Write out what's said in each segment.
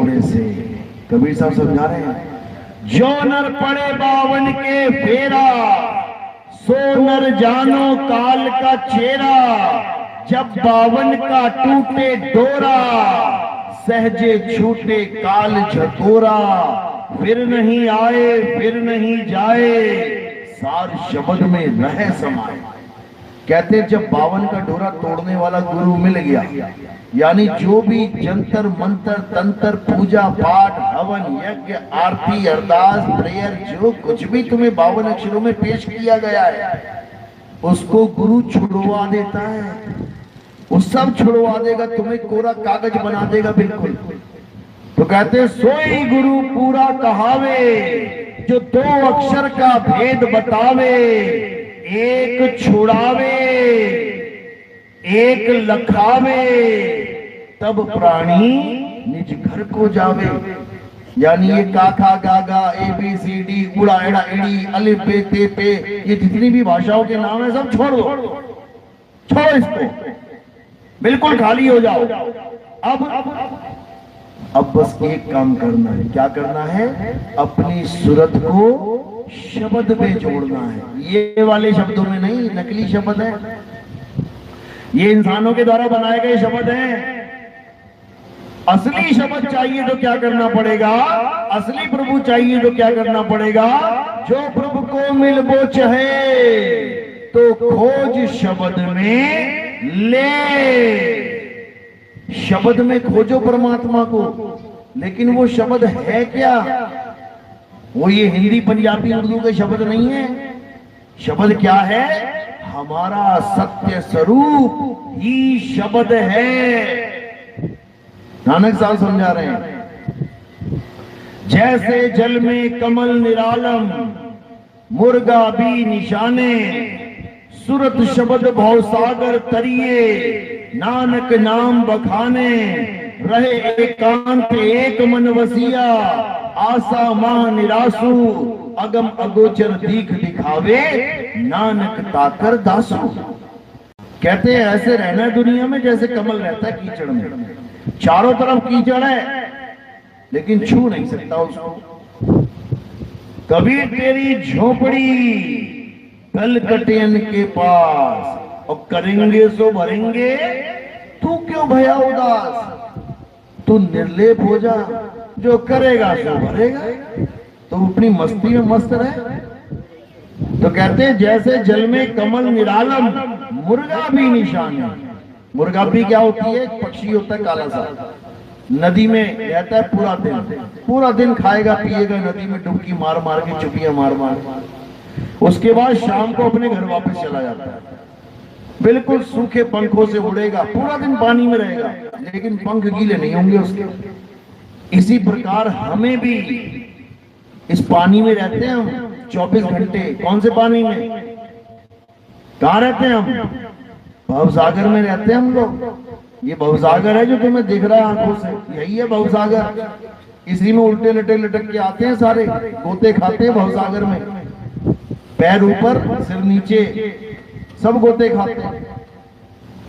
डोरे से। कबीर साहब समझा रहे हैं, जो नर पड़े बावन के फेरा, सो नर जानो काल का चेहरा। जब बावन का टूटे डोरा, सहजे छूटे काल झकोरा। फिर नहीं आए फिर नहीं जाए, सार शब्द में रह समाए। कहते जब बावन का डोरा तोड़ने वाला गुरु मिल गया, यानी जो भी जंतर मंत्र तंत्र पूजा पाठ हवन यज्ञ आरती अरदास प्रेयर जो कुछ भी तुम्हें 52 अक्षरों में पेश किया गया है, उसको गुरु छुड़वा देता है। वो सब छुड़वा देगा, तुम्हें कोरा कागज बना देगा बिल्कुल। तो कहते सोई गुरु पूरा कहावे, जो 2 अक्षर का भेद बतावे। एक छुड़ावे एक लखावे, तब प्राणी निज घर को जावे। यानी ये काका गागा ABCD उड़ा एड़ा एड़ी अलिफ बे ते पे, ये जितनी भी भाषाओं के नाम है सब छोड़ दो, छोड़ो इसको, बिल्कुल खाली हो जाओ। अब बस एक काम करना है। क्या करना है? अपनी सूरत को शब्द पे जोड़ना है। ये वाले शब्दों में नहीं, नकली शब्द है, ये इंसानों के द्वारा बनाए गए शब्द हैं। असली शब्द चाहिए तो क्या करना पड़ेगा? असली प्रभु चाहिए तो क्या करना पड़ेगा? जो प्रभु को मिल वो चाहे, तो खोज शब्द में ले। शब्द में खोजो परमात्मा को, लेकिन वो शब्द है क्या? वो ये हिंदी पंजाबी उर्दू के शब्द नहीं है। शब्द क्या है? हमारा सत्य स्वरूप ही शब्द है। नानक साहब समझा रहे हैं, जैसे जल में कमल निरालम, मुर्गा भी निशाने। सुरत शब्द भवसागर तरिए, नानक नाम बखाने। रहे एकांत एक मन वसिया, आशा माह निरासु। अगम अगोचर दीख दिखावे, नानक ताकर दासु। कहते हैं ऐसे रहना दुनिया में जैसे कमल रहता है कीचड़ में। चारों तरफ कीचड़ है, लेकिन छू नहीं सकता उसको। कबीर तेरी झोपड़ी कलकटियन के पास, और करेंगे सो भरेंगे, तू क्यों भया उदास। तू निर्लेप हो जा, जो करेगा सो भरेगा। तो अपनी मस्ती में मस्त रहे। तो कहते हैं जैसे जल में कमल निरालम, मुर्गा भी निशान है। मुर्गा भी क्या होती है? पक्षी होता है काला सा, नदी में रहता है पूरा दिन खाएगा पिएगा, नदी में डुबकी मार मार के चुपियां मार मार। उसके बाद शाम को अपने घर वापस चला जाता है। बिल्कुल सूखे पंखों से उड़ेगा, पूरा दिन पानी में रहेगा, लेकिन पंख गीले नहीं होंगे उसके। इसी प्रकार हमें भी इस पानी में रहते हैं हम 24 घंटे। कौन से पानी में? कहाँ रहते हैं हम? भवसागर में रहते हैं हम लोग। ये भवसागर है जो तुम्हें दिख रहा है आंखों से, यही है भवसागर। इसी में उल्टे लटे लटक के आते हैं सारे, गोते खाते हैं भवसागर में। पैर ऊपर सिर नीचे, सब गोते खाते हैं।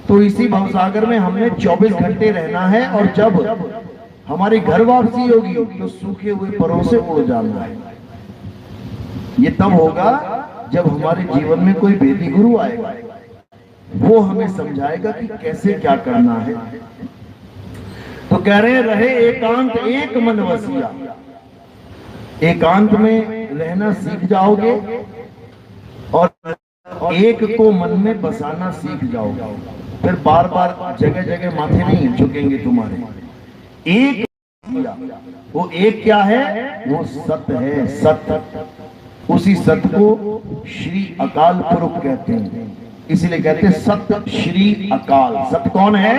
तो इसी भवसागर में हमने 24 घंटे रहना है, और जब हमारी घर वापसी होगी तो सूखे हुए परों से उड़ जाना है। ये तब होगा जब हमारे जीवन में कोई वेदी गुरु आएगा, वो हमें समझाएगा कि कैसे क्या करना है। तो कह रहे रहे एकांत एक मन वसिया। एकांत में रहना सीख जाओगे और एक को मन में बसाना सीख जाओगे, फिर बार बार जगह जगह माथे नहीं झुकेंगे तुम्हारे। एक वो एक क्या है? वो सत्य है, सत्य। उसी सत्य को श्री अकाल पुरुष कहते हैं, इसीलिए कहते हैं सत्य श्री अकाल। सत्य कौन है?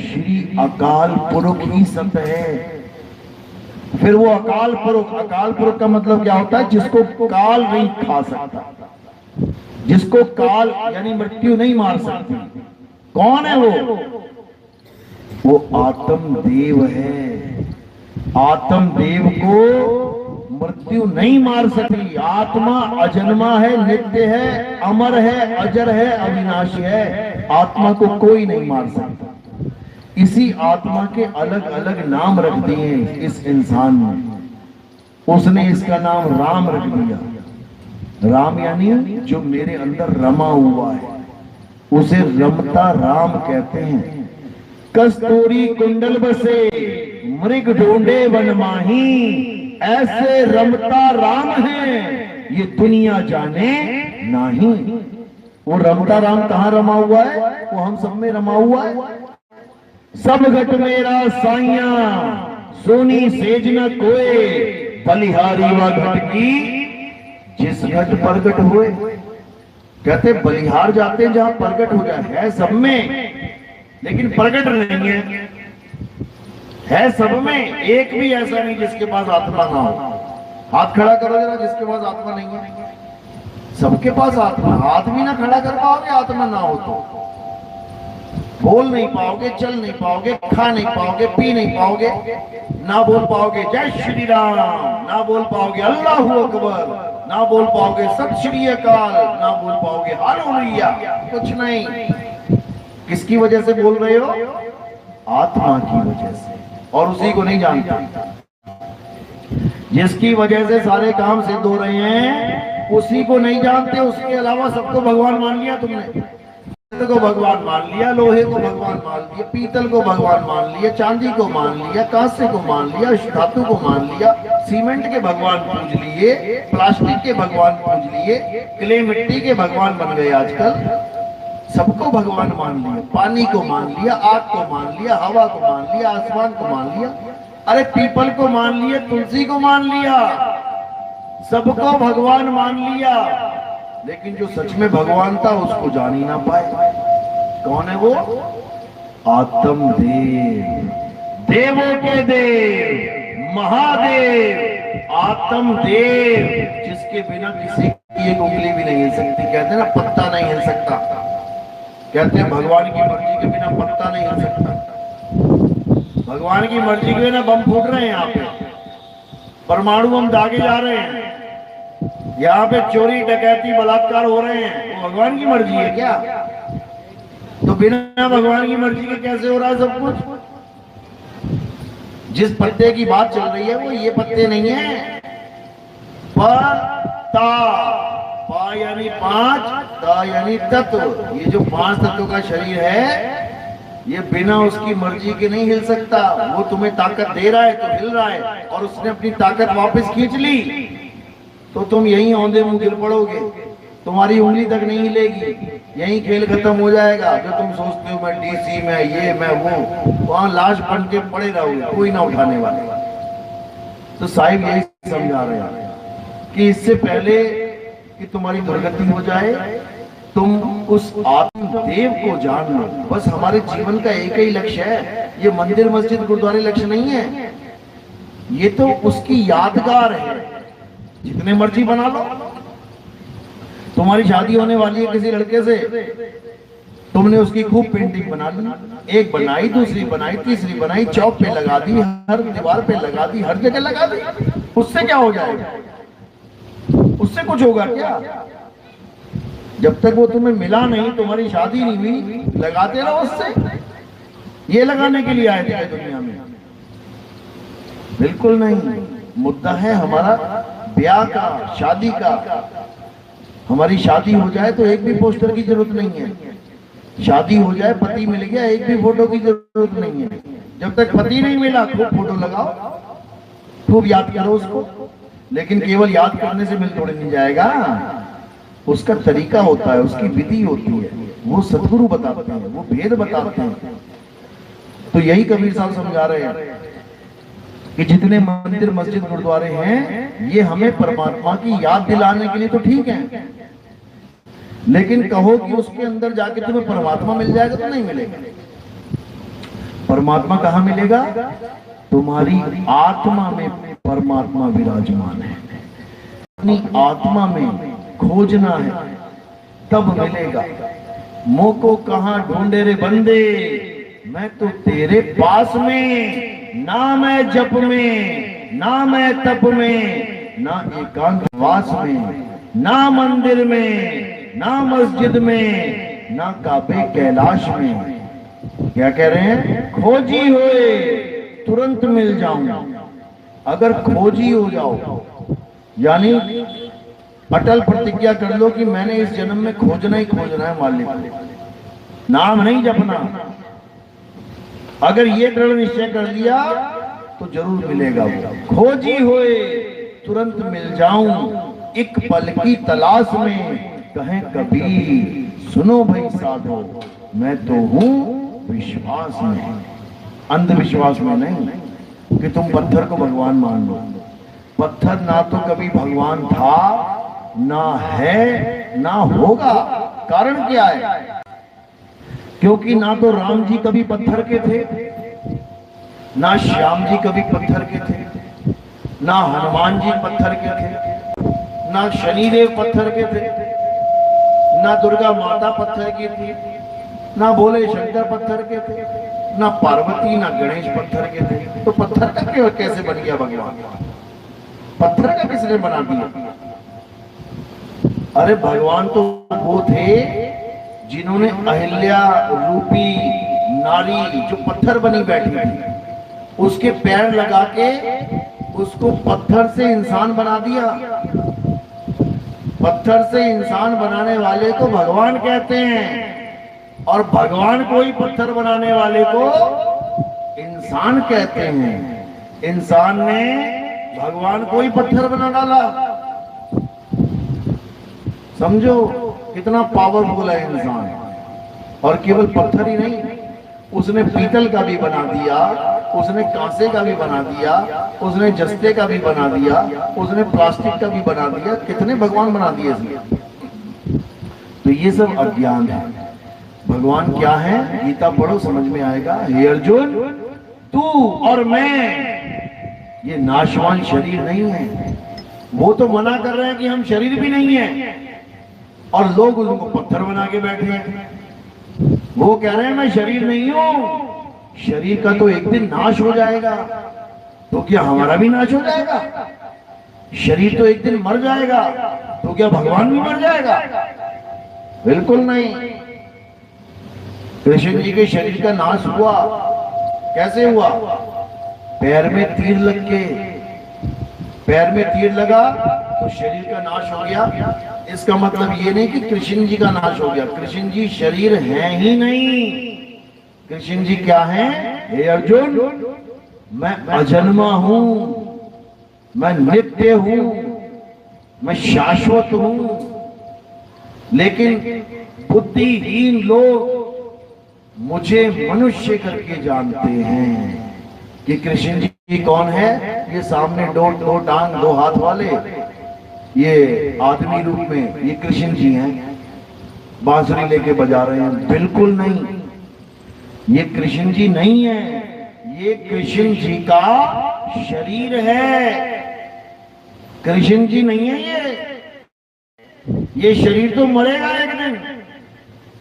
श्री अकाल पुरुष ही सत्य है। फिर वो अकाल पुरुष, अकाल पुरुष का मतलब क्या होता है? जिसको काल नहीं खा सकता, जिसको काल यानी मृत्यु नहीं मार सकती। कौन है वो? वो आत्मदेव है। आत्मदेव को मृत्यु नहीं मार सकती। आत्मा अजन्मा है, नित्य है, अमर है, अजर है, अविनाशी है। आत्मा को कोई नहीं मार सकता। इसी आत्मा के अलग अलग नाम रख दिए इस इंसान ने। उसने इसका नाम राम रख दिया। राम यानी जो मेरे अंदर रमा हुआ है, उसे रमता राम कहते हैं। कस्तूरी कुंडल बसे मृग ढूंढे वन माही, ऐसे रमता राम है ये दुनिया जाने नहीं। वो रमता राम कहाँ रमा हुआ है? वो हम सब में रमा हुआ है। सब घट मेरा साइया सोनी सेज न कोए, बलिहारी व घट की जिस घट प्रगट हुए। कहते बलिहार जाते हैं जहां प्रगट हो जाए, है सब में लेकिन प्रगट नहीं है सब में। एक भी ऐसा नहीं जिसके पास आत्मा ना हो। हाथ खड़ा करो जरा जिसके पास आत्मा नहीं है। सबके पास आत्मा। हाथ भी ना खड़ा कर पाओगे आत्मा ना हो तो। बोल नहीं पाओगे, चल नहीं पाओगे, खा नहीं पाओगे, पी नहीं पाओगे, ना बोल पाओगे जय श्री राम, ना बोल पाओगे अल्लाहू अकबर, ना बोल पाओगे सत श्री अकाल, ना बोल पाओगे हालेलुया, कुछ नहीं। किसकी वजह से बोल रहे हो? आत्मा की वजह से। और उसी को नहीं जानते। जिसकी वजह से सारे काम सिद्ध हो रहे हैं उसी को नहीं जानते। उसके अलावा सबको भगवान मान लिया तुमने। को भगवान मान लिया, लोहे को भगवान मान लिया, पीतल को भगवान मान लिया, चांदी को मान लिया, कांसे को मान लिया, धातु को मान लिया, सीमेंट के भगवान पूज लिए, प्लास्टिक के भगवान पूज लिए, क्ले मिट्टी के भगवान बन गए आजकल। सबको भगवान मान लिया। पानी को मान लिया, आग को मान लिया, हवा को मान लिया, आसमान को मान लिया, अरे पीपल को मान लिया, तुलसी को मान लिया, सबको भगवान मान लिया। लेकिन जो सच में भगवान था उसको जान ही ना पाए। कौन है वो? आत्मदेव, देवों के देव, महादेव, आत्मदेव, जिसके बिना किसी की एक उंगली भी नहीं हिल सकती। कहते हैं ना पत्ता नहीं हिल सकता। कहते हैं भगवान की मर्जी के बिना पत्ता नहीं हिल सकता। भगवान की मर्जी के बिना बम फूट रहे हैं यहाँ पे, परमाणु बम दागे जा रहे हैं, यहाँ पे चोरी डकैती बलात्कार हो रहे हैं। वो भगवान की मर्जी है क्या? तो बिना भगवान की मर्जी के कैसे हो रहा है सब कुछ? जिस पत्ते की बात चल रही है वो ये पत्ते नहीं है। पता, पा यानी पांच, ता यानी तत्व। ये जो पांच तत्वों का शरीर है ये बिना उसकी मर्जी के नहीं हिल सकता। वो तुम्हें ताकत दे रहा है तो हिल रहा है, और उसने अपनी ताकत वापस खींच ली तो तुम यहीं औंधे मुंह गिर पड़ोगे। तुम्हारी उंगली तक नहीं हिलेगी, यहीं खेल खत्म हो जाएगा। जो तुम सोचते हो मैं डीसी में ये मैं वो, वहां लाश बन के पड़े रहोगे, कोई ना उठाने वाले। तो साहिब यही समझा रहे हैं कि इससे पहले कि तुम्हारी दुर्गति हो जाए तुम उस आत्मदेव को जान लो। बस हमारे जीवन का एक ही लक्ष्य है। ये मंदिर मस्जिद गुरुद्वारे लक्ष्य नहीं है, ये तो उसकी यादगार है। जितने मर्जी बना लो। तुम्हारी शादी होने वाली है किसी लड़के से, तुमने उसकी खूब पेंटिंग बना ली, एक बनाई, दूसरी बनाई, तीसरी बनाई, चौक पे लगा दी, हर दीवार पे लगा दी, हर जगह लगा दी। उससे क्या हो जाएगा? उससे कुछ होगा क्या? जब तक वो तुम्हें मिला नहीं, तुम्हारी शादी नहीं हुई, लगाते रहो उससे। ये लगाने के लिए आए थे दुनिया में? बिल्कुल नहीं। मुद्दा है हमारा ब्याह का, शादी का। हमारी शादी हो जाए तो एक भी पोस्टर की जरूरत नहीं है। शादी हो जाए, पति मिल गया, एक भी फोटो की जरूरत नहीं है। जब तक पति नहीं मिला खूब फोटो लगाओ, खूब याद करो उसको। लेकिन केवल याद करने से मिल थोड़े नहीं जाएगा। उसका तरीका होता है, उसकी विधि होती है, वो सद्गुरु बताते हैं, वो भेद बताते हैं। तो यही कबीर साहब समझा रहे हैं कि जितने मंदिर मस्जिद गुरुद्वारे हैं ये हमें परमात्मा की याद दिलाने के लिए तो ठीक है, लेकिन कहो कि उसके अंदर जाके तुम्हें परमात्मा मिल जाएगा तो नहीं मिलेगा। परमात्मा कहाँ मिलेगा? तुम्हारी आत्मा में परमात्मा विराजमान है। अपनी आत्मा में खोजना है तब मिलेगा। मोह को कहाँ ढूंढे रे बंदे, मैं तो तेरे पास में। ना मैं जप में, ना मैं तप में, ना एकांतवास में, ना मंदिर में, ना मस्जिद में, ना काबे कैलाश में। क्या कह रहे हैं? खोजी होए तुरंत मिल जाऊं। अगर खोजी हो जाओ यानी अटल प्रतिज्ञा कर लो कि मैंने इस जन्म में खोजना ही खोजना है मालिक, नाम नहीं जपना। अगर ये दृढ़ निश्चय कर लिया तो जरूर मिलेगा वो। खोजी होए तुरंत मिल जाऊं, एक पल की तलाश में कहे कबीर सुनो भाई साधो, मैं तो हूं विश्वास में, अंधविश्वास में नहीं कि तुम पत्थर को भगवान मान लो। पत्थर ना तो कभी भगवान था, ना है, ना होगा। कारण क्या है? क्योंकि ना तो राम जी कभी पत्थर के थे, ना श्याम जी कभी पत्थर के थे, ना हनुमान जी पत्थर के थे, ना शनिदेव पत्थर के थे, ना दुर्गा माता पत्थर की थी, ना भोले शंकर पत्थर के थे, ना पार्वती ना गणेश पत्थर के थे। तो पत्थर का क्यों कैसे बन गया भगवान? पत्थर का किसने बना दिया? अरे भगवान तो वो थे जिन्होंने अहिल्या रूपी नारी जो पत्थर बनी बैठी थी उसके पैर लगा के उसको पत्थर से इंसान बना दिया। पत्थर से इंसान बनाने वाले को भगवान कहते हैं और भगवान को ही पत्थर बनाने वाले को इंसान कहते हैं। इंसान ने भगवान को ही पत्थर बना डाला। समझो कितना पावरफुल है इंसान। और केवल पत्थर ही नहीं, उसने पीतल का भी बना दिया, उसने कांसे का भी बना दिया, उसने जस्ते का भी बना दिया, उसने प्लास्टिक का भी बना दिया। कितने भगवान बना दिए इसने। तो ये सब अज्ञान है। भगवान क्या है गीता पढ़ो समझ में आएगा। हे अर्जुन, तू और मैं ये नाशवान शरीर नहीं है। वो तो मना कर रहे हैं कि हम शरीर भी नहीं है और लोग उनको पत्थर बना के बैठे हैं। वो कह रहे हैं मैं शरीर नहीं हूं। शरीर का तो एक दिन नाश हो जाएगा, तो क्या हमारा भी नाश हो जाएगा? शरीर तो एक दिन मर जाएगा, तो क्या भगवान भी मर जाएगा? बिल्कुल नहीं। कृष्ण जी के शरीर का नाश हुआ, कैसे हुआ? पैर में तीर लग के, पैर में तीर लगा तो शरीर का नाश हो गया। इसका मतलब ये नहीं कि कृष्ण जी का नाश हो गया। कृष्ण जी शरीर है ही नहीं। कृष्ण जी क्या है? हे अर्जुन, मैं अजन्मा हूं, मैं नित्य हूं, मैं शाश्वत हूं। लेकिन बुद्धिहीन लोग मुझे मनुष्य करके जानते हैं कि कृष्ण जी कौन है। ये सामने दो टांग दो हाथ वाले, ये आदमी रूप में ये कृष्ण जी हैं, बांसुरी लेके बजा रहे हैं। बिल्कुल नहीं, ये कृष्ण जी नहीं है, ये कृष्ण जी का शरीर है। कृष्ण जी नहीं है ये शरीर तो मरेगा एक दिन।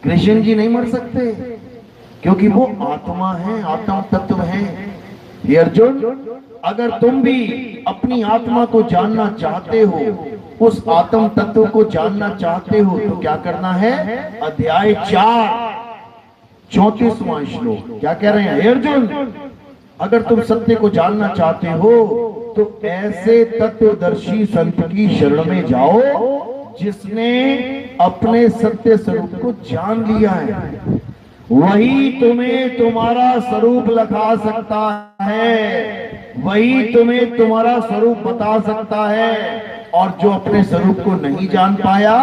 कृष्ण जी नहीं मर सकते क्योंकि वो आत्मा है, आत्म तत्व है। हे अर्जुन, अगर तुम भी अपनी आत्मा को जानना चाहते हो, उस आत्म तत्व को जानना चाहते हो, तो क्या करना है? अध्याय 4 34वां श्लोक क्या कह रहे हैं? हे अर्जुन, अगर तुम सत्य को जानना चाहते हो तो ऐसे तत्वदर्शी संत की शरण में जाओ जिसने अपने सत्य स्वरूप को जान लिया है। वही तुम्हें तुम्हारा स्वरूप लखा सकता है, वही तुम्हें तुम्हारा स्वरूप बता सकता है। और जो अपने स्वरूप को नहीं जान पाया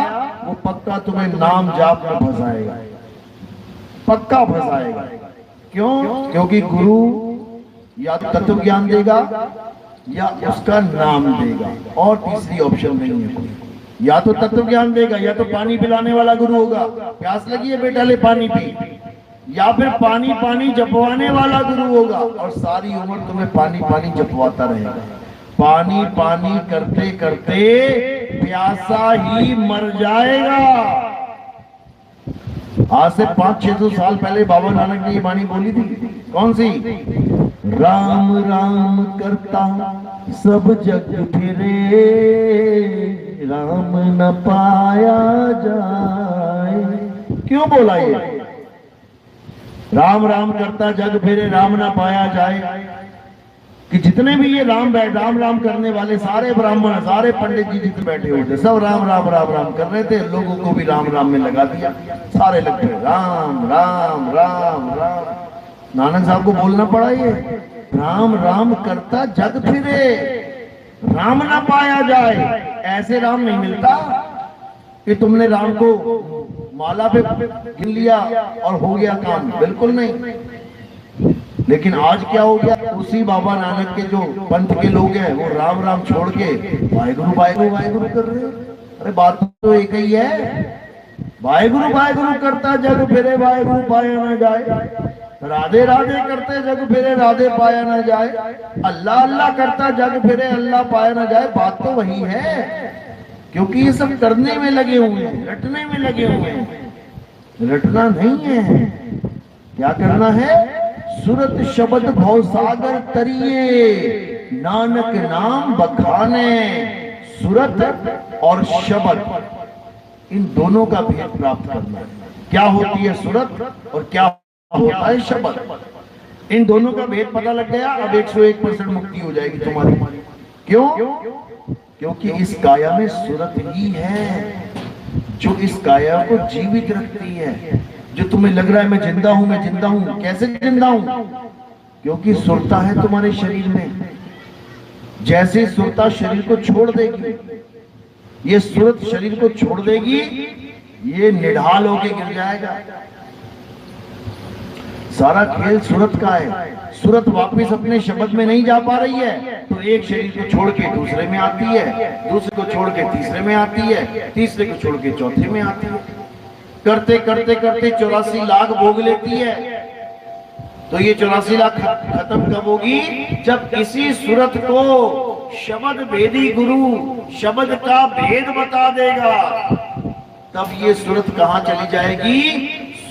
वो पक्का तुम्हें नाम जाप में फंसाएगा, पक्का फंसाएगा। क्यों? क्योंकि गुरु या तत्व ज्ञान देगा या उसका नाम देगा, और तीसरी ऑप्शन नहीं है कोई। या तो तत्व ज्ञान देगा या तो पानी पिलाने वाला गुरु होगा, प्यास लगी है बेटा ले पानी पी, या फिर पानी पानी जपवाने वाला गुरु होगा और सारी उम्र तुम्हें पानी पानी जपवाता रहेगा। पानी पानी करते करते प्यासा ही मर जाएगा। आज से 500-600 साल पहले बाबा नानक ने ये वाणी बोली थी। कौन सी? राम राम करता सब जग फिरे, राम न पाया जाए। क्यों बोला ये? राम राम करता जग फिरे राम ना पाया जाए, कि जितने भी ये राम राम करने वाले सारे ब्राह्मण, सारे पंडित जी जितने बैठे हुए थे, सब राम राम राम राम कर रहे थे। लोगों को भी राम राम में लगा दिया, सारे लग गए राम राम राम राम। नानक साहब को बोलना पड़ा ये, राम राम करता जग फिरे राम ना पाया जाए। ऐसे राम नहीं मिलता कि तुमने राम को माला पे गिन लिया और हो गया काम, बिल्कुल नहीं। लेकिन आज क्या हो गया, उसी बाबा नानक के जो पंथ के लोग हैं वो राम राम छोड़ के वाहेगुरु वाहेगुरु वाहेगुरु कर रहे हैं। अरे बात तो एक ही है, वाहेगुरु वाहेगुरु करता जग फिरे वाहेगुरु पाया ना जाए, राधे राधे करते जग फिरे राधे पाया ना जाए, अल्लाह अल्लाह करता जग फिरे अल्लाह पाया ना जाए। बात तो वही है, क्योंकि ये सब करने में लगे हुए हैं, रटने में लगे हुए हैं। रटना नहीं है, क्या करना है? सुरत शब्द भव सागर तरिए नानक नाम बखाने। सुरत और शब्द, इन दोनों का भेद प्राप्त करना है। क्या होती है सुरत और क्या होता है शब्द, इन दोनों का भेद पता लग गया, अब 101% मुक्ति हो जाएगी तुम्हारी। क्यों? क्योंकि इस काया में सुरत ही है जो इस काया को जीवित रखती है। जो तुम्हें लग रहा है मैं जिंदा हूं, मैं जिंदा हूं, कैसे जिंदा हूं? क्योंकि सुरता है तुम्हारे शरीर में। जैसे सुरता शरीर को छोड़ देगी, ये सुरत शरीर को छोड़ देगी, ये निढाल होके गिर जाएगा। सारा खेल सुरत का है। सुरत वापस अपने शब्द में नहीं जा पा रही है तो एक शरीर को छोड़ के दूसरे में आती है, दूसरे को छोड़ के तीसरे में आती है, तीसरे को छोड़ के चौथे में आती है। करते करते करते 84 लाख भोग लेती है। तो ये 84 लाख खत्म कब होगी? जब इसी सुरत को शब्द भेदी गुरु शब्द का भेद बता देगा, तब ये सुरत कहां चली जाएगी?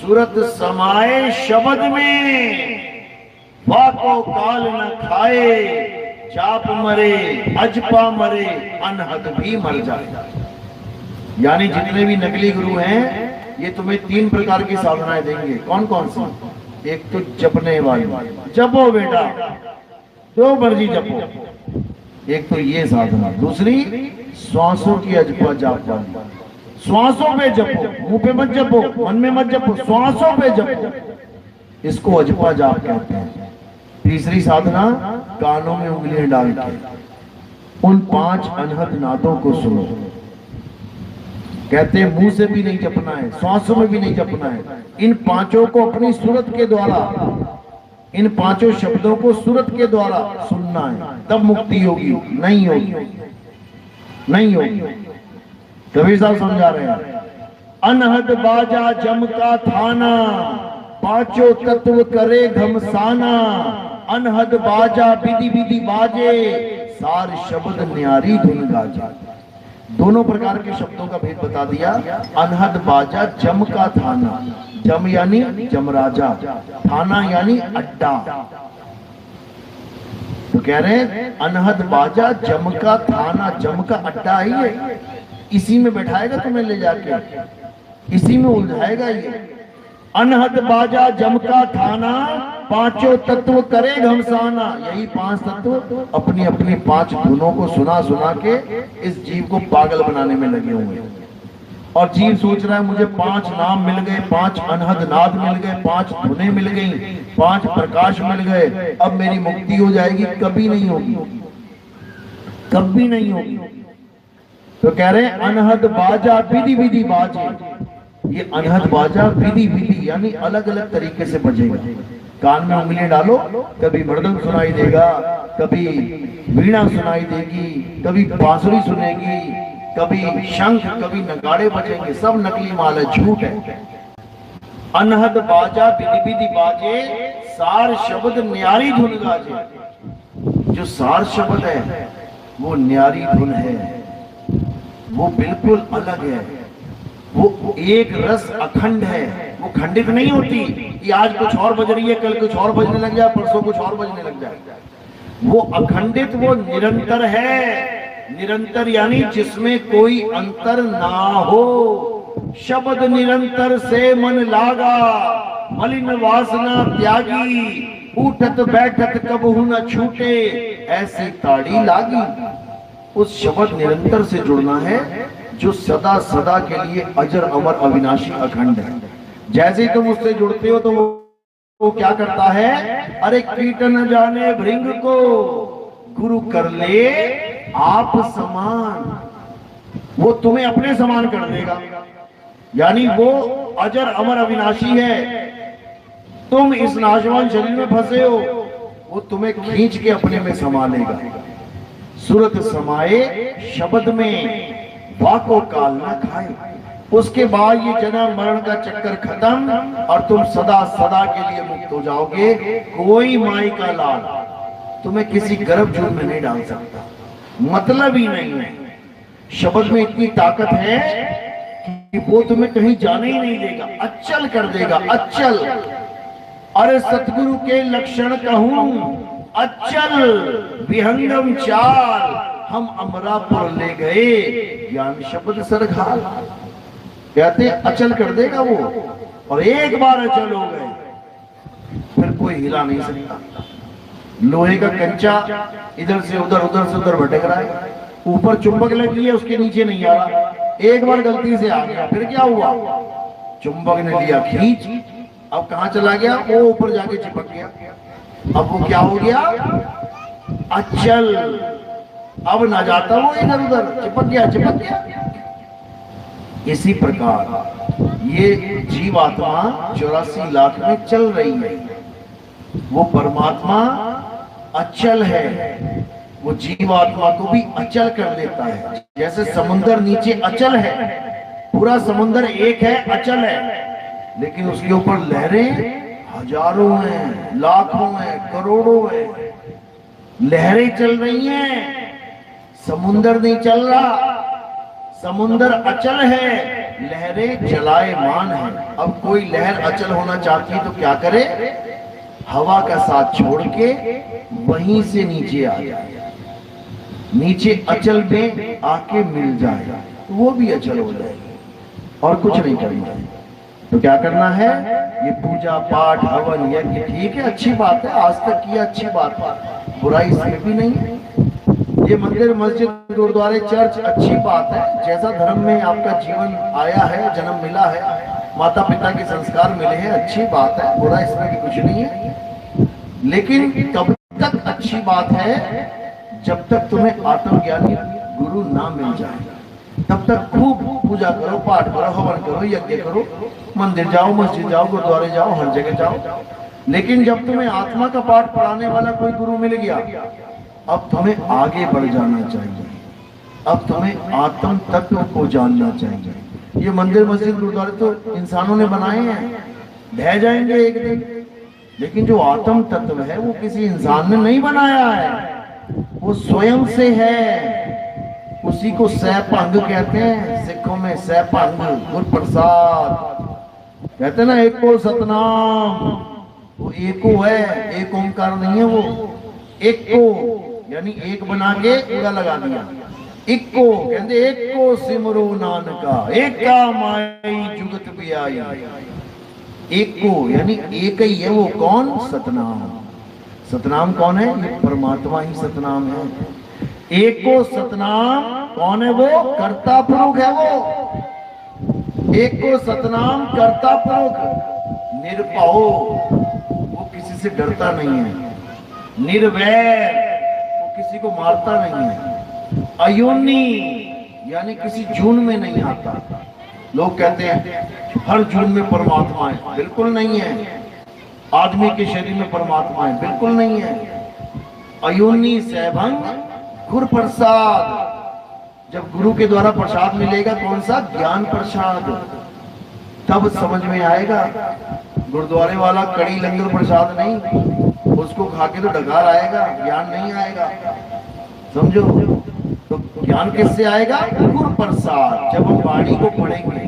सुरत समाये शब्द में, वाको काल न खाए, चाप मरे अजपा मरे, अनहद भी मर जाए। यानी जितने भी नकली गुरु हैं ये तुम्हें 3 प्रकार की साधनाएं देंगे। कौन कौन सी? एक तो जपने वाली, जपो बेटा जो मर्जी जपो, एक तो ये साधना। दूसरी श्वासों की अजपा जाप वाली, श्वासों पे जपो, मुंह पे मत जपो, मन में मत जपो, श्वासों पे जपो, इसको अजपा जाप कहते हैं। तीसरी साधना कानों में उंगलियां डाल के उन 5 अनहद नादों को सुनो। कहते हैं मुंह से भी नहीं जपना है, श्वासों में भी नहीं जपना है, इन 5 को अपनी सूरत के द्वारा, इन 5 शब्दों को सूरत के द्वारा सुनना है, तब मुक्ति होगी। नहीं होगी, नहीं होगी। कबीर साहब समझा रहे हैं, अनहद बाजा जम का थाना, 5 तत्व करे घमसाना, अनहद बाजा विधि विधि बाजे, सार शब्द न्यारी धुन गाजे। दोनों प्रकार के शब्दों का भेद बता दिया। अनहद बाजा जम का थाना, जम यानी जमराजा, थाना यानी अड्डा। तो कह रहे हैं अनहद बाजा जम का थाना, जम का अड्डा ही है, इसी में बैठाएगा तुम्हें ले जाके, इसी में उलझाएगा ये। अनहद बाजा जम का थाना, 5 तत्व करे घमसाना। यही 5 तत्व अपनी अपनी 5 धुनों को सुना सुना के इस जीव को पागल बनाने में लगे हुए हैं। और जीव सोच रहा है मुझे 5 नाम मिल गए, 5 अनहद नाद मिल गए, 5 धुनें मिल गई, 5 प्रकाश मिल गए, अब मेरी मुक्ति हो जाएगी। कभी नहीं होगी, कभी नहीं होगी। तो कह रहे हैं अनहद बाजा विधि विधि बाजे। ये अनहद बाजा विधि विधि यानी अलग अलग तरीके से बजेगा। कान में उंगलियां डालो, कभी मृदंग सुनाई देगा, कभी वीणा सुनाई देगी, कभी बांसुरी सुनेगी, कभी शंख, कभी नगाड़े बजेंगे। सब नकली माल है, झूठ है। अनहद बाजा विधि विधि बाजे, सार शब्द न्यारी धुन गाजे। जो सार शब्द है वो न्यारी धुन है, वो बिल्कुल अलग है, वो एक रस अखंड है, वो खंडित नहीं होती कि आज कुछ और बज रही है, कल कुछ और बजने लग जाए, परसों कुछ और बजने लग जाए। वो अखंडित, वो निरंतर है। निरंतर यानी जिसमें कोई अंतर ना हो। शब्द निरंतर से मन लागा, मलिन वासना त्यागी, उठत बैठत कबहू न छूटे, ऐसी ताड़ी लागी। उस शब्द निरंतर से जुड़ना है जो सदा सदा के लिए अजर अमर अविनाशी अखंड है। जैसे ही तुम उससे जुड़ते हो तो वो क्या करता है, अरे कीट न जाने भृंग को गुरु कर ले आप समान, वो तुम्हें अपने समान कर देगा। यानी वो अजर अमर अविनाशी है, तुम इस नाशवान शरीर में फंसे हो, वो तुम्हें खींच के अपने में समा लेगा। सूरत समाए शब्द में, वाको काल न खाए। उसके बाद ये जन्म मरण का चक्कर खत्म और तुम सदा सदा के लिए मुक्त हो जाओगे। कोई माई का लाल तुम्हें किसी गर्भ जून में नहीं डाल सकता, मतलब ही नहीं है। शब्द में इतनी ताकत है कि वो तुम्हें कहीं जाने ही नहीं देगा, अचल कर देगा, अचल। अरे सतगुरु के लक्षण कहूं, अचल विहंगम चाल, हम अमरापुर ले गए ज्ञान शब्द सरघाल। कहते अचल कर देगा वो, और एक बार अचल हो गए फिर कोई हिला नहीं सकता। लोहे का कंचा इधर से उधर भटक रहा है, ऊपर चुंबक लगी है, उसके नीचे नहीं आ रहा। एक बार गलती से आ गया, फिर क्या हुआ, चुंबक ने लिया खींच, अब कहां चला गया, वो ऊपर जाके चिपक गया। अब वो क्या हो गया, अचल, अब ना जाता वो इधर उधर, चिपक गया। इसी प्रकार ये जीवात्मा 84 लाख में चल रही है, वो परमात्मा अचल है, वो जीवात्मा को भी अचल कर देता है। जैसे समुद्र नीचे अचल है, पूरा समुद्र एक है, अचल है, लेकिन उसके ऊपर लहरें हजारों हैं, लाखों हैं, करोड़ों हैं, लहरें चल रही हैं, समुद्र नहीं चल रहा। समुद्र अचल है, लहरें चलायमान है। अब कोई लहर अचल होना चाहती है तो क्या करे, हवा का साथ छोड़ के वहीं से नीचे आ जाए, नीचे अचल में आके मिल जाए, तो वो भी अचल हो जाएगी। और कुछ नहीं करना है। तो क्या करना है, ये पूजा पाठ हवन यज्ञ ठीक है, अच्छी बात है, आज तक किया अच्छी बात है, बुराई इसमें भी नहीं है। ये मंदिर मस्जिद गुरुद्वारे चर्च अच्छी बात है, जैसा धर्म में आपका जीवन आया है, जन्म मिला है, माता पिता के संस्कार मिले हैं, अच्छी बात है, बुरा इसमें भी कुछ नहीं है। लेकिन तब तक अच्छी बात है जब तक तुम्हें आत्मज्ञानी गुरु ना मिल जाए, तब तक खूब पूजा करो, पाठ करो, हवन करो, यज्ञ करो, मंदिर जाओ, मस्जिद जाओ, गुरुद्वारे जाओ, हर जगह जाओ। लेकिन जब तुम्हें आत्मा का पाठ पढ़ाने वाला कोई गुरु मिल गया, अब तुम्हें आगे बढ़ जाना चाहिए, अब तुम्हें आत्म तत्व को जानना चाहिए। ये मंदिर मस्जिद गुरुद्वारे तो इंसानों ने बनाए हैं, ढह जाएंगे एक दिन, लेकिन जो आत्म तत्व है वो किसी इंसान ने नहीं बनाया है, वो स्वयं से है। उसी को सैभंग कहते हैं, सिखों में सैभंग, गुरु प्रसाद कहते हैं ना, एको सतनाम, वो एको है, एक ओंकार नहीं है, वो एको यानी एक बना के पूरा लगा दिया। इक्को कहते, एको सिमरो नानका, एका माई जुगत बियाई। एको यानी एक ही है, वो कौन, सतनाम। सतनाम कौन है, ये परमात्मा ही सतनाम है। एको सतनाम कौन है, वो कर्ता पुरुष है, वो एको सतनाम कर्ता पुरुष। निर्भव, वो किसी से डरता नहीं है। निर्वैर, किसी को मारता नहीं है। अयोनी यानी किसी जून में नहीं आता। लोग कहते हैं हर जून में परमात्मा है, बिल्कुल नहीं है। आदमी के शरीर में परमात्मा है, बिल्कुल नहीं है। अयोनी सैभंग गुरु प्रसाद, जब गुरु के द्वारा प्रसाद मिलेगा, कौन सा, ज्ञान प्रसाद, तब समझ में आएगा। गुरुद्वारे वाला कड़ी लंगर प्रसाद नहीं, उसको खा के तो डकार आएगा, ज्ञान नहीं आएगा, समझो। तो ज्ञान किससे आएगा, गुरु प्रसाद। जब हम वाणी को पढ़ेंगे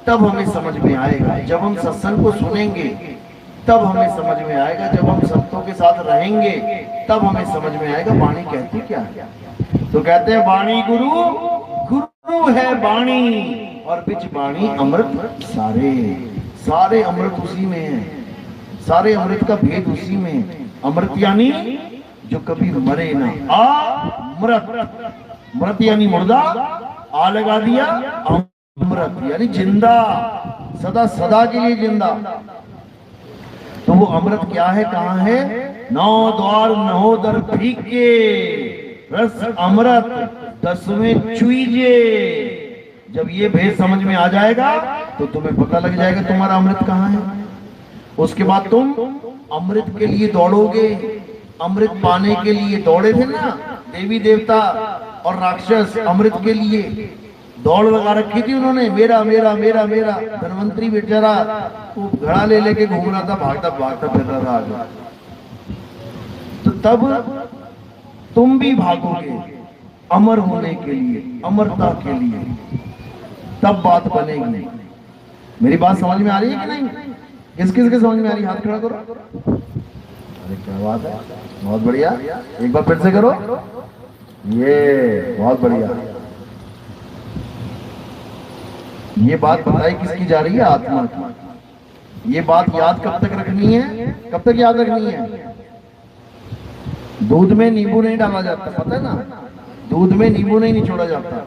तब हमें समझ में आएगा, जब हम सत्संग को सुनेंगे तब हमें समझ में आएगा, जब हम संतों के साथ रहेंगे तब हमें समझ में आएगा वाणी कहती क्या है। तो कहते हैं वाणी गुरु, गुरु है वाणी, और बिच बाणी अमृत सारे, सारे अमृत उसी में है, सारे अमृत का भेद उसी में है। अमृत यानी जो कभी मरे ना, अमृत, मृत यानी मुर्दा, आ लगा दिया, अमृत यानी जिंदा, सदा सदा के लिए जिंदा। तो वो अमृत क्या है, कहां है? नौ द्वार नौ दर फीके, रस अमृत दसवें चुईजे। जब ये भेद समझ में आ जाएगा तो तुम्हें पता लग जाएगा तुम्हारा अमृत कहां है। उसके बाद तुम अमृत के लिए दौड़ोगे। अमृत पाने के लिए दौड़े थे ना देवी देवता और राक्षस, अमृत के लिए दौड़ लगा रखी थी उन्होंने, मेरा मेरा मेरा मेरा। धनवंतरी बेचारा वो घड़ा ले लेके घूम रहा था, भागता भागता फिर रहा था आगे। तो तब तुम भी भागोगे अमर होने के लिए, अमरता के लिए, तब बात बनेगी। मेरी बात समझ में आ रही है कि नहीं? किस किस के समझ में आ रही है? हाथ खड़ा करो। अरे क्या बात है, बहुत बढ़िया। एक बार फिर से करो, ये बहुत बढ़िया। ये बात बताई किसकी जा रही है? आत्मा की। ये बात याद कब तक रखनी है? कब तक याद रखनी है? दूध में नींबू नहीं डाला जाता, पता है ना? दूध में नींबू नहीं निचोड़ा जाता,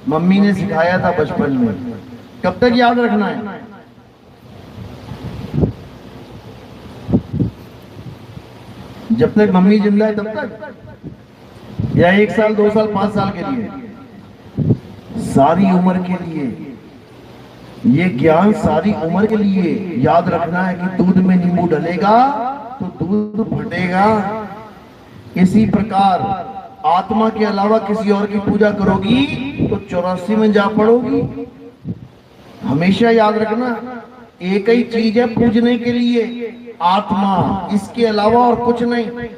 मम्मी ने सिखाया था बचपन में। कब तक याद रखना है? जब तक मम्मी जिंदा है तब तक, या 1 साल 2 साल 5 साल के लिए? सारी उम्र के लिए। ये ज्ञान सारी उम्र के लिए याद रखना है कि दूध में नींबू डलेगा तो दूध फटेगा। इसी प्रकार आत्मा के अलावा किसी और की पूजा करोगी तो 84 में जा पड़ोगी। हमेशा याद रखना, एक ही चीज है पूजने के लिए, आत्मा, इसके अलावा और कुछ नहीं।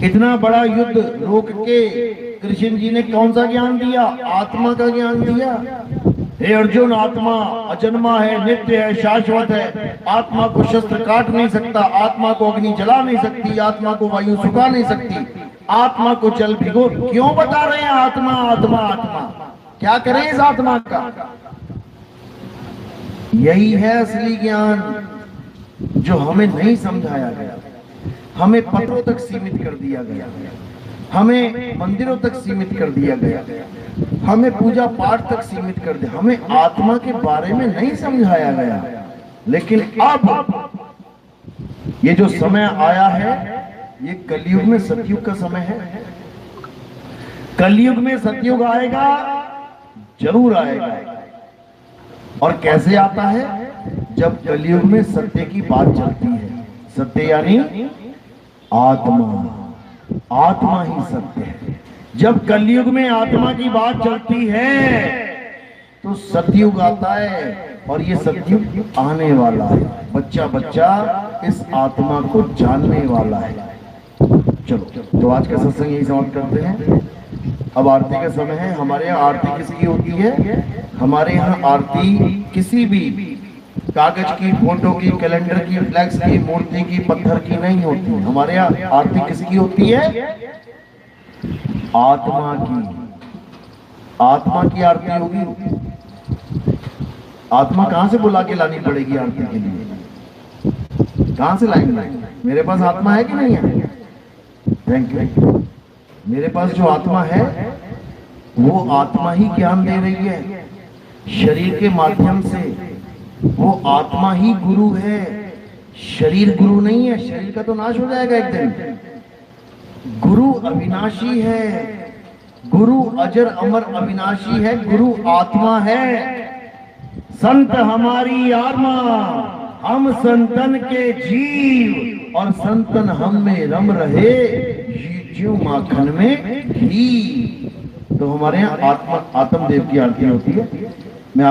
इतना बड़ा युद्ध रोक के कृष्ण जी ने कौन सा ज्ञान दिया? आत्मा का ज्ञान दिया। हे अर्जुन, आत्मा अजन्मा है, नित्य है, शाश्वत है। आत्मा को शस्त्र काट नहीं सकता, आत्मा को अग्नि जला नहीं सकती, आत्मा को वायु सुखा नहीं सकती, आत्मा को जल भिगो। क्यों बता रहे हैं आत्मा आत्मा आत्मा? क्या करें इस आत्मा का? यही है असली ज्ञान जो हमें नहीं समझाया गया। हमें पत्रों तक सीमित कर दिया गया, हमें मंदिरों तक सीमित कर दिया गया, हमें पूजा पाठ तक सीमित कर दिया, हमें आत्मा के बारे में नहीं समझाया गया। लेकिन अब ये जो समय आया है, ये कलयुग में सतयुग का समय है। कलयुग में सतयुग आएगा, जरूर आएगा। और कैसे आता है? जब कलयुग में सत्य की बात चलती है। सत्य यानी आत्मा, आत्मा ही सत्य है। जब कलयुग में आत्मा की बात चलती है तो सतयुग आता है, और ये सतयुग आने वाला है। बच्चा बच्चा इस आत्मा को जानने वाला है। चलो, तो आज का सत्संग यही समाप्त करते हैं। अब आरती का समय है। हमारे यहाँ आरती किसकी होती है? हमारे यहाँ आरती किसी भी कागज की, फोटो की, कैलेंडर की, फ्लैक्स की, मूर्ति की, पत्थर की नहीं होती। हमारे यहाँ आरती किसकी होती है? आत्मा की। आत्मा की आरती होगी। आत्मा कहां से बुला के लानी पड़ेगी आरती के लिए? कहां से लाएंगे? मेरे पास आत्मा है कि नहीं है? Thank you. मेरे पास जो आत्मा है वो आत्मा ही ज्ञान दे रही है शरीर के माध्यम से। वो आत्मा ही गुरु है, शरीर गुरु नहीं है। शरीर का तो नाश हो जाएगा एक दिन। गुरु अविनाशी है, गुरु अजर अमर अविनाशी है, गुरु आत्मा है। संत हमारी आत्मा, हम संतन के जीव, और संतन हम में रम रहे, जीव माखन में घी। तो हमारे यहाँ आत्मा, आत्मदेव की आरती होती है। मैं